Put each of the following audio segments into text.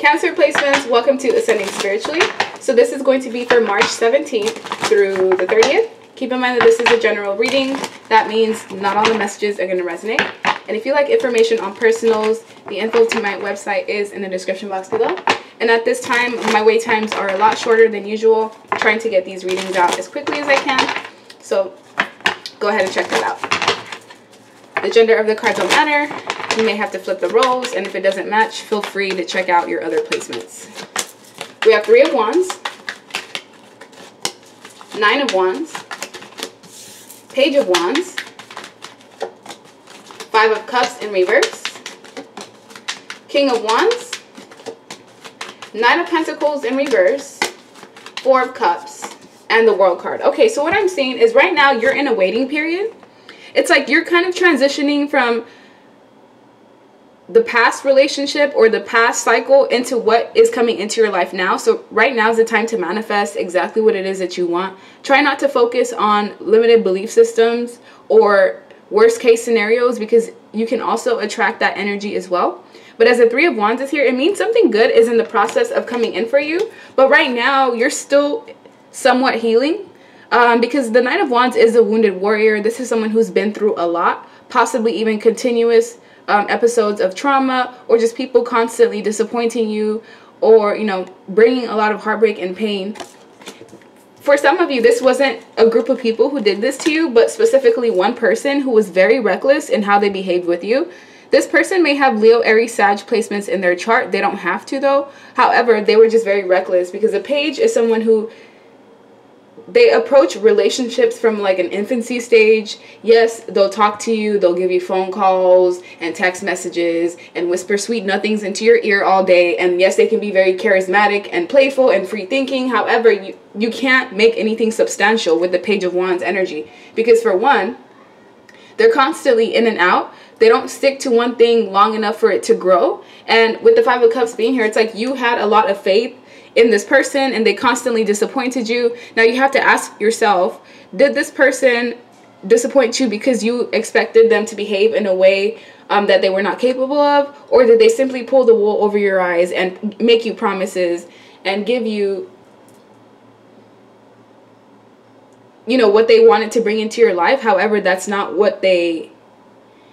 Cancer placements, welcome to Ascending Spiritually. So this is going to be for March 17th through the 30th. Keep in mind that this is a general reading. That means not all the messages are going to resonate. And if you like information on personals, the info to my website is in the description box below. And at this time, my wait times are a lot shorter than usual. I'm trying to get these readings out as quickly as I can. So go ahead and check that out. The gender of the cards don't matter. You may have to flip the roles, and if it doesn't match, feel free to check out your other placements. We have 3 of Wands, 9 of Wands, Page of Wands, 5 of Cups in reverse, King of Wands, 9 of Pentacles in reverse, 4 of Cups, and the World card. Okay, so what I'm seeing is right now you're in a waiting period. It's like you're kind of transitioning from the past relationship or the past cycle into what is coming into your life now. So right now is the time to manifest exactly what it is that you want. Try not to focus on limited belief systems or worst case scenarios, because you can also attract that energy as well. But as the 3 of Wands is here, it means something good is in the process of coming in for you. But right now you're still somewhat healing, because the 9 of Wands is a wounded warrior. This is someone who's been through a lot, possibly even continuous episodes of trauma, or just people constantly disappointing you, or, you know, bringing a lot of heartbreak and pain. For some of you, this wasn't a group of people who did this to you, but specifically one person who was very reckless in how they behaved with you. This person may have Leo, Aries, Sag placements in their chart. They don't have to though. However, they were just very reckless, because a page is someone who, they approach relationships from like an infancy stage. Yes, they'll talk to you, they'll give you phone calls and text messages and whisper sweet nothings into your ear all day. And yes, they can be very charismatic and playful and free thinking. However, you can't make anything substantial with the Page of Wands energy, because for one, they're constantly in and out. They don't stick to one thing long enough for it to grow. And with the 5 of Cups being here, it's like you had a lot of faith in this person and they constantly disappointed you. Now you have to ask yourself, did this person disappoint you because you expected them to behave in a way that they were not capable of? Or did they simply pull the wool over your eyes and make you promises and give you, you know, what they wanted to bring into your life? However, that's not what they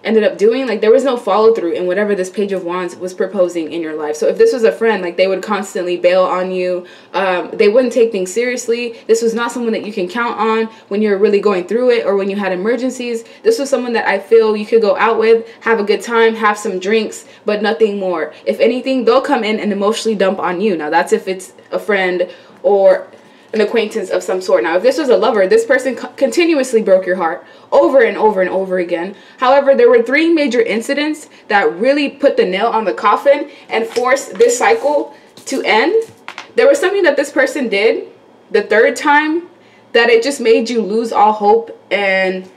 ended up doing. Like, there was no follow through in whatever this Page of Wands was proposing in your life. So if this was a friend, like, they would constantly bail on you. They wouldn't take things seriously. This was not someone that you can count on when you're really going through it or when you had emergencies. This was someone that I feel you could go out with, have a good time, have some drinks, but nothing more. If anything, they'll come in and emotionally dump on you. Now that's if it's a friend or an acquaintance of some sort. Now, if this was a lover, this person continuously broke your heart over and over and over again. However, there were 3 major incidents that really put the nail on the coffin and forced this cycle to end. There was something that this person did the 3rd time that it just made you lose all hope, and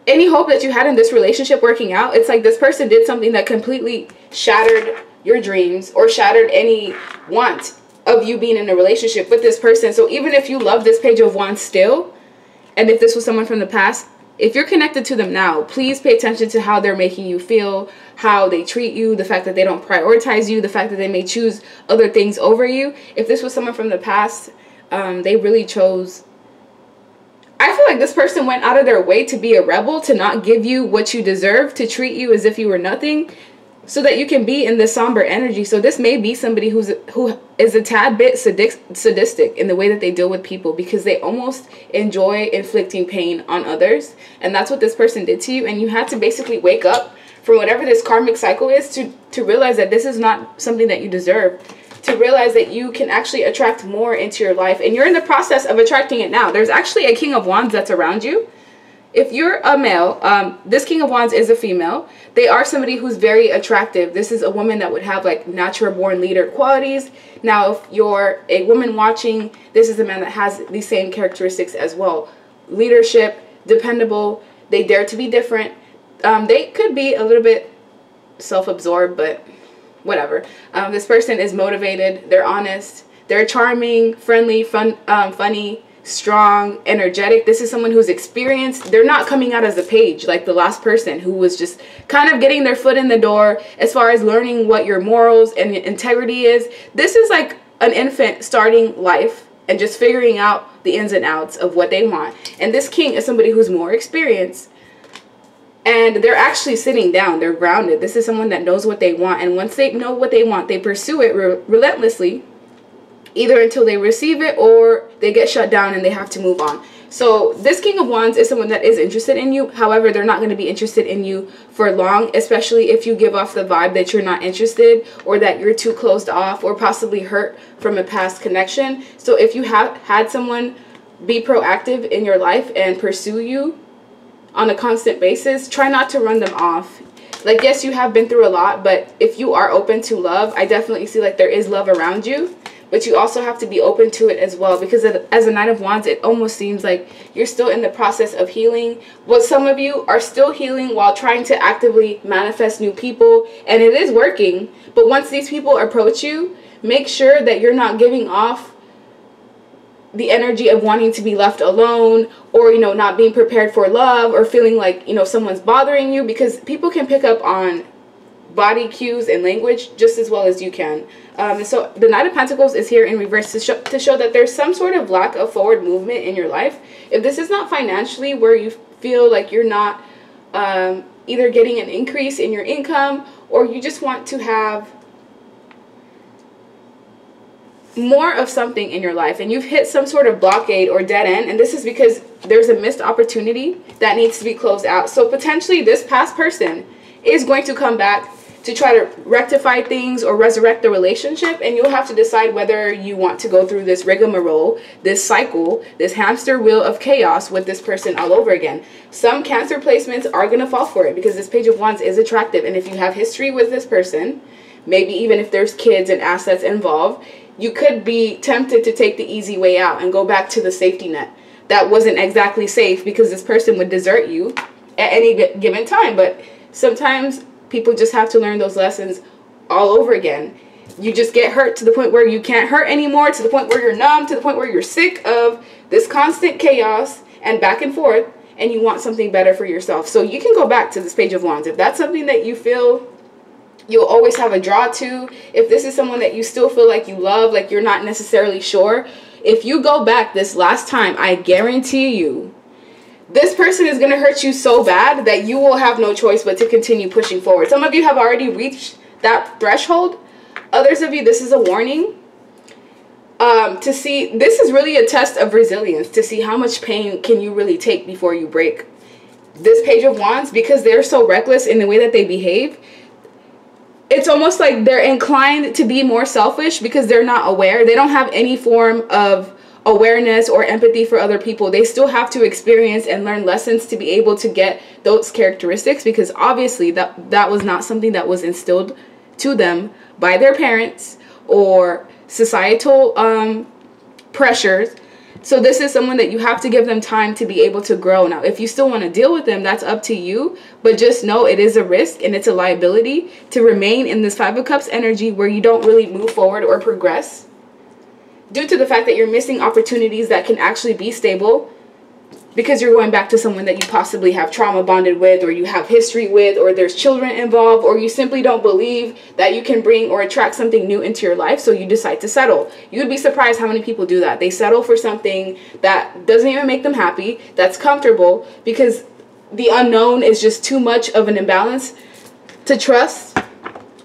any hope that you had in this relationship working out. It's like this person did something that completely shattered your dreams or shattered any want of you being in a relationship with this person. So even if you love this Page of Wands still, and if this was someone from the past, if you're connected to them now, please pay attention to how they're making you feel, how they treat you, the fact that they don't prioritize you, the fact that they may choose other things over you. If this was someone from the past, they really chose, I feel like this person went out of their way to be a rebel, to not give you what you deserve, to treat you as if you were nothing, so that you can be in this somber energy. So this may be somebody who is a tad bit sadistic in the way that they deal with people, because they almost enjoy inflicting pain on others. And that's what this person did to you. And you had to basically wake up from whatever this karmic cycle is to realize that this is not something that you deserve, to realize that you can actually attract more into your life. And you're in the process of attracting it now. There's actually a King of Wands that's around you. If you're a male, this King of Wands is a female. They are somebody who's very attractive. This is a woman that would have like natural born leader qualities. Now, if you're a woman watching, this is a man that has these same characteristics as well. Leadership, dependable, they dare to be different. They could be a little bit self-absorbed, but whatever. This person is motivated, they're honest, they're charming, friendly, funny, strong, energetic. This is someone who's experienced. They're not coming out as a page like the last person who was just kind of getting their foot in the door as far as learning what your morals and integrity is. This is like an infant starting life and just figuring out the ins and outs of what they want. And this king is somebody who's more experienced. And they're actually sitting down. They're grounded. This is someone that knows what they want. And once they know what they want, they pursue it relentlessly, either until they receive it or they get shut down and they have to move on. So this King of Wands is someone that is interested in you. However, they're not going to be interested in you for long, especially if you give off the vibe that you're not interested or that you're too closed off or possibly hurt from a past connection. So if you have had someone be proactive in your life and pursue you on a constant basis, try not to run them off. Like, yes, you have been through a lot, but if you are open to love, I definitely see like there is love around you. But you also have to be open to it as well, because as a Knight of Wands, it almost seems like you're still in the process of healing. Well, some of you are still healing while trying to actively manifest new people, and it is working. But once these people approach you, make sure that you're not giving off the energy of wanting to be left alone, or, you know, not being prepared for love, or feeling like, you know, someone's bothering you, because people can pick up on body cues and language just as well as you can. So the Knight of Pentacles is here in reverse to show that there's some sort of lack of forward movement in your life. If this is not financially where you feel like you're not either getting an increase in your income, or you just want to have more of something in your life and you've hit some sort of blockade or dead end, and this is because there's a missed opportunity that needs to be closed out. So potentially this past person is going to come back to try to rectify things or resurrect the relationship, and you'll have to decide whether you want to go through this rigmarole, this cycle, this hamster wheel of chaos with this person all over again. Some Cancer placements are going to fall for it because this Page of Wands is attractive, and if you have history with this person, maybe even if there's kids and assets involved, you could be tempted to take the easy way out and go back to the safety net that wasn't exactly safe, because this person would desert you at any given time. But sometimes people just have to learn those lessons all over again. You just get hurt to the point where you can't hurt anymore, to the point where you're numb, to the point where you're sick of this constant chaos and back and forth, and you want something better for yourself. So you can go back to this Page of Wands if that's something that you feel you'll always have a draw to. If this is someone that you still feel like you love, like you're not necessarily sure, if you go back this last time, I guarantee you this person is going to hurt you so bad that you will have no choice but to continue pushing forward. Some of you have already reached that threshold. Others of you, this is a warning. To see, this is really a test of resilience, to see how much pain can you really take before you break. This Page of Wands, because they're so reckless in the way that they behave, it's almost like they're inclined to be more selfish because they're not aware. They don't have any form of awareness or empathy for other people. They still have to experience and learn lessons to be able to get those characteristics, because obviously that was not something that was instilled to them by their parents or societal pressures. So this is someone that you have to give them time to be able to grow. Now, if you still want to deal with them, that's up to you. But just know it is a risk and it's a liability to remain in this Five of Cups energy where you don't really move forward or progress, due to the fact that you're missing opportunities that can actually be stable, because you're going back to someone that you possibly have trauma bonded with, or you have history with, or there's children involved, or you simply don't believe that you can bring or attract something new into your life, so you decide to settle. You'd be surprised how many people do that. They settle for something that doesn't even make them happy, that's comfortable, because the unknown is just too much of an imbalance to trust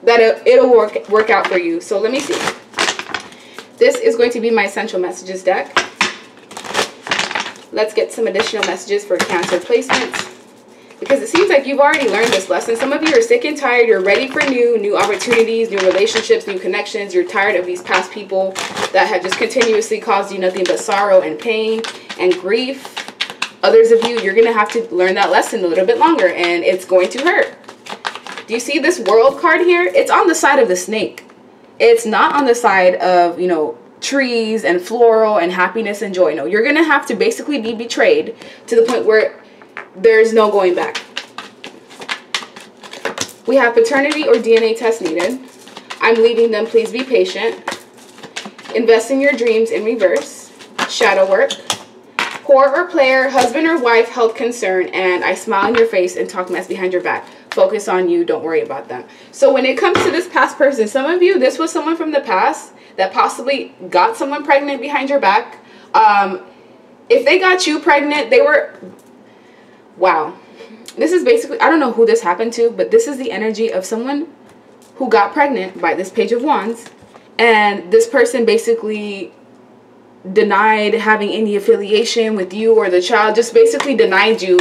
that it'll work out for you. So let me see. This is going to be my Essential Messages deck. Let's get some additional messages for Cancer placements, because it seems like you've already learned this lesson. Some of you are sick and tired. You're ready for new opportunities, new relationships, new connections. You're tired of these past people that have just continuously caused you nothing but sorrow and pain and grief. Others of you, you're going to have to learn that lesson a little bit longer, and it's going to hurt. Do you see this World card here? It's on the side of the snake. It's not on the side of, you know, trees and floral and happiness and joy. No, you're going to have to basically be betrayed to the point where there's no going back. We have paternity or DNA test needed. I'm leaving them. Please be patient. Invest in your dreams in reverse. Shadow work. Whore or player, husband or wife, health concern, and I smile in your face and talk mess behind your back. Focus on you, don't worry about them. So when it comes to this past person, some of you, this was someone from the past that possibly got someone pregnant behind your back. If they got you pregnant, they were, wow. This is basically, I don't know who this happened to, but this is the energy of someone who got pregnant by this Page of Wands. And this person basically denied having any affiliation with you or the child, just basically denied you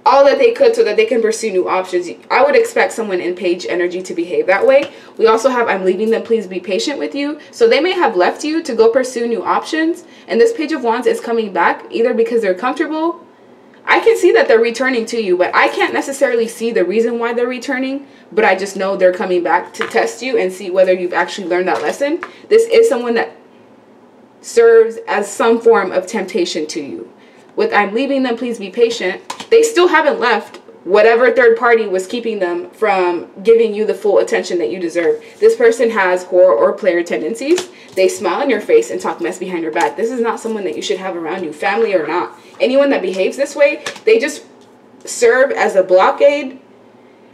all that they could so that they can pursue new options. I would expect someone in Page energy to behave that way. We also have, I'm leaving them, please be patient with you. So they may have left you to go pursue new options. And this Page of Wands is coming back either because they're comfortable. I can see that they're returning to you, but I can't necessarily see the reason why they're returning. But I just know they're coming back to test you and see whether you've actually learned that lesson. This is someone that serves as some form of temptation to you. With I'm leaving them, please be patient, they still haven't left whatever third party was keeping them from giving you the full attention that you deserve. This person has whore or player tendencies. They smile in your face and talk mess behind your back. This is not someone that you should have around you, family or not. Anyone that behaves this way, they just serve as a blockade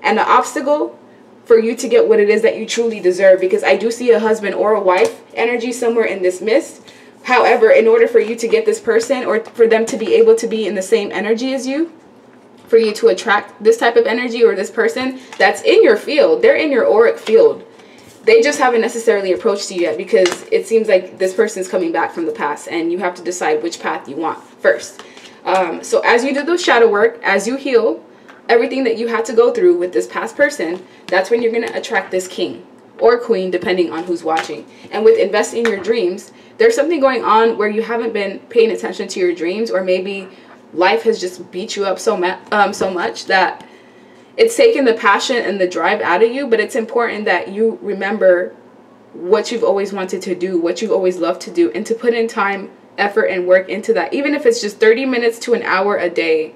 and an obstacle for you to get what it is that you truly deserve. Because I do see a husband or a wife energy somewhere in this mist. However, in order for you to get this person or for them to be able to be in the same energy as you, for you to attract this type of energy or this person that's in your field, they're in your auric field. They just haven't necessarily approached you yet because it seems like this person's coming back from the past and you have to decide which path you want first. So as you do the shadow work, as you heal everything that you had to go through with this past person, that's when you're going to attract this king or queen, depending on who's watching. And with investing in your dreams, there's something going on where you haven't been paying attention to your dreams, or maybe life has just beat you up so much that it's taken the passion and the drive out of you. But it's important that you remember what you've always wanted to do, what you've always loved to do, and to put in time, effort, and work into that. Even if it's just 30 minutes to an hour a day,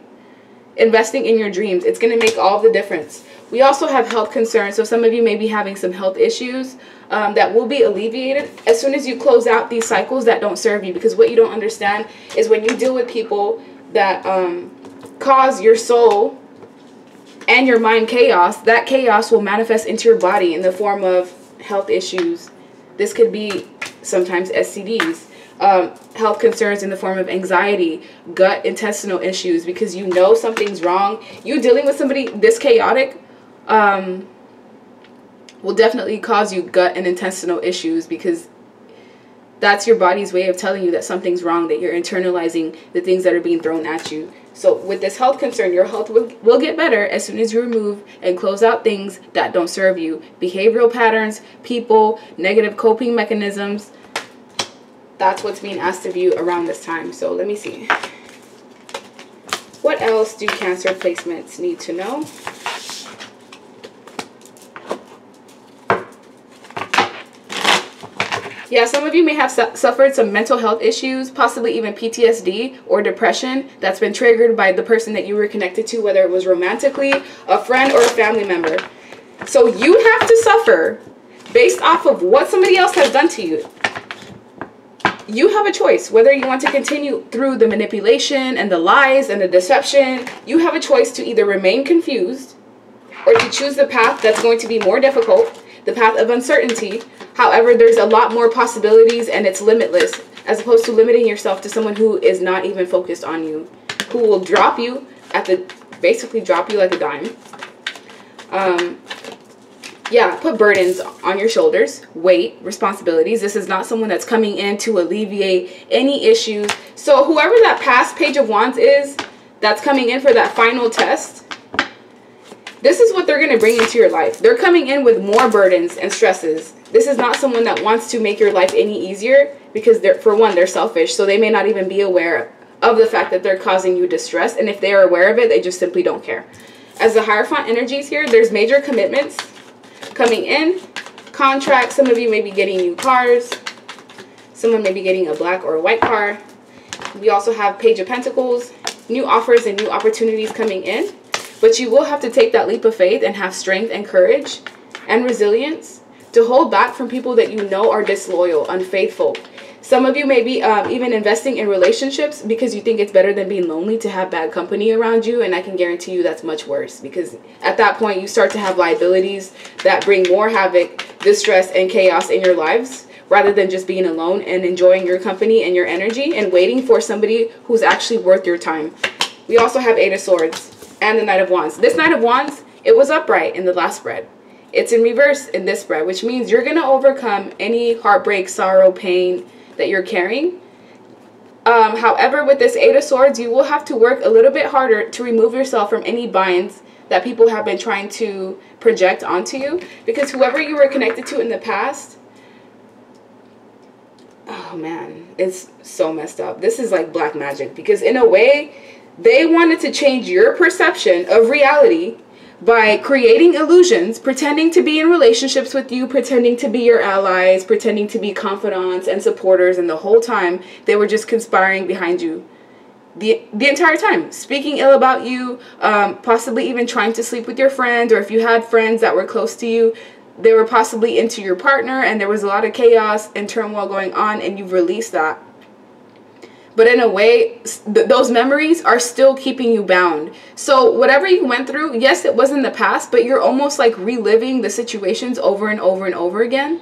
investing in your dreams, it's going to make all the difference. We also have health concerns. So some of you may be having some health issues that will be alleviated as soon as you close out these cycles that don't serve you. Because what you don't understand is when you deal with people that cause your soul and your mind chaos, that chaos will manifest into your body in the form of health issues. This could be sometimes STDs, health concerns in the form of anxiety, gut intestinal issues, because you know something's wrong. You dealing with somebody this chaotic will definitely cause you gut and intestinal issues, because that's your body's way of telling you that something's wrong, that you're internalizing the things that are being thrown at you. So with this health concern, your health will get better as soon as you remove and close out things that don't serve you. Behavioral patterns, people, negative coping mechanisms. That's what's being asked of you around this time. So let me see. What else do Cancer placements need to know? Yeah, some of you may have suffered some mental health issues, possibly even PTSD or depression that's been triggered by the person that you were connected to, whether it was romantically, a friend, or a family member. So you have to suffer based off of what somebody else has done to you. You have a choice whether you want to continue through the manipulation and the lies and the deception. You have a choice to either remain confused or to choose the path that's going to be more difficult, the path of uncertainty. However, there's a lot more possibilities and it's limitless, as opposed to limiting yourself to someone who is not even focused on you, who will drop you at the, basically drop you like a dime. Yeah, put burdens on your shoulders, weight, responsibilities. This is not someone that's coming in to alleviate any issues. So whoever that past Page of Wands is that's coming in for that final test, this is what they're going to bring into your life. They're coming in with more burdens and stresses. This is not someone that wants to make your life any easier, because they're, for one, they're selfish. So they may not even be aware of the fact that they're causing you distress. And if they are aware of it, they just simply don't care. As the Hierophant energies here, there's major commitments coming in, contracts. Some of you may be getting new cars. Someone may be getting a black or a white car. We also have Page of Pentacles, new offers and new opportunities coming in. But you will have to take that leap of faith and have strength and courage and resilience to hold back from people that you know are disloyal, unfaithful. Some of you may be even investing in relationships because you think it's better than being lonely to have bad company around you. And I can guarantee you that's much worse, because at that point you start to have liabilities that bring more havoc, distress, and chaos in your lives, rather than just being alone and enjoying your company and your energy and waiting for somebody who's actually worth your time. We also have Eight of Swords and the Knight of Wands. This Knight of Wands, it was upright in the last spread. It's in reverse in this spread, which means you're going to overcome any heartbreak, sorrow, pain that you're carrying. However, with this Eight of Swords, you will have to work a little bit harder to remove yourself from any binds that people have been trying to project onto you, because whoever you were connected to in the past, oh man, it's so messed up. This is like black magic, because in a way, they wanted to change your perception of reality by creating illusions, pretending to be in relationships with you, pretending to be your allies, pretending to be confidants and supporters, and the whole time they were just conspiring behind you. The entire time, speaking ill about you, possibly even trying to sleep with your friends, or if you had friends that were close to you, they were possibly into your partner, and there was a lot of chaos and turmoil going on, and you've released that. But in a way, those memories are still keeping you bound. So whatever you went through, yes, it was in the past, but you're almost like reliving the situations over and over and over again.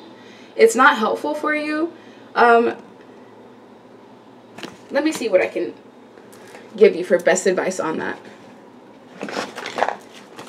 It's not helpful for you. Let me see what I can give you for best advice on that.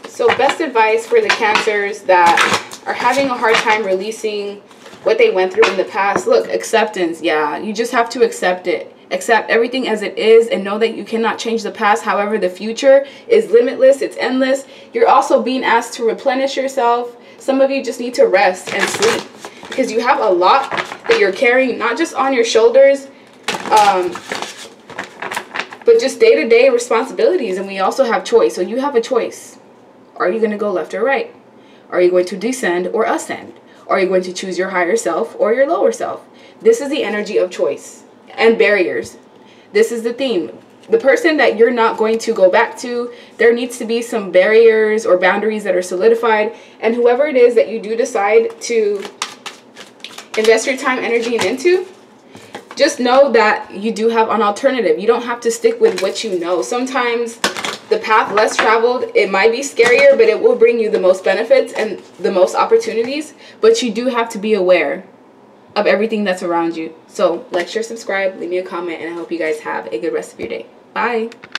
So best advice for the Cancers that are having a hard time releasing what they went through in the past. Look, acceptance. Yeah, you just have to accept it. Accept everything as it is and know that you cannot change the past. However, the future is limitless. It's endless. You're also being asked to replenish yourself. Some of you just need to rest and sleep, because you have a lot that you're carrying, not just on your shoulders, but just day-to-day responsibilities. And we also have choice. So you have a choice. Are you going to go left or right? Are you going to descend or ascend? Are you going to choose your higher self or your lower self? This is the energy of choice and barriers. This is the theme. The person that you're not going to go back to, there needs to be some barriers or boundaries that are solidified. And whoever it is that you do decide to invest your time, energy, and into, just know that you do have an alternative. You don't have to stick with what you know. Sometimes the path less traveled, it might be scarier, but it will bring you the most benefits and the most opportunities. But you do have to be aware of everything that's around you. So like, share, subscribe, leave me a comment, and I hope you guys have a good rest of your day. Bye.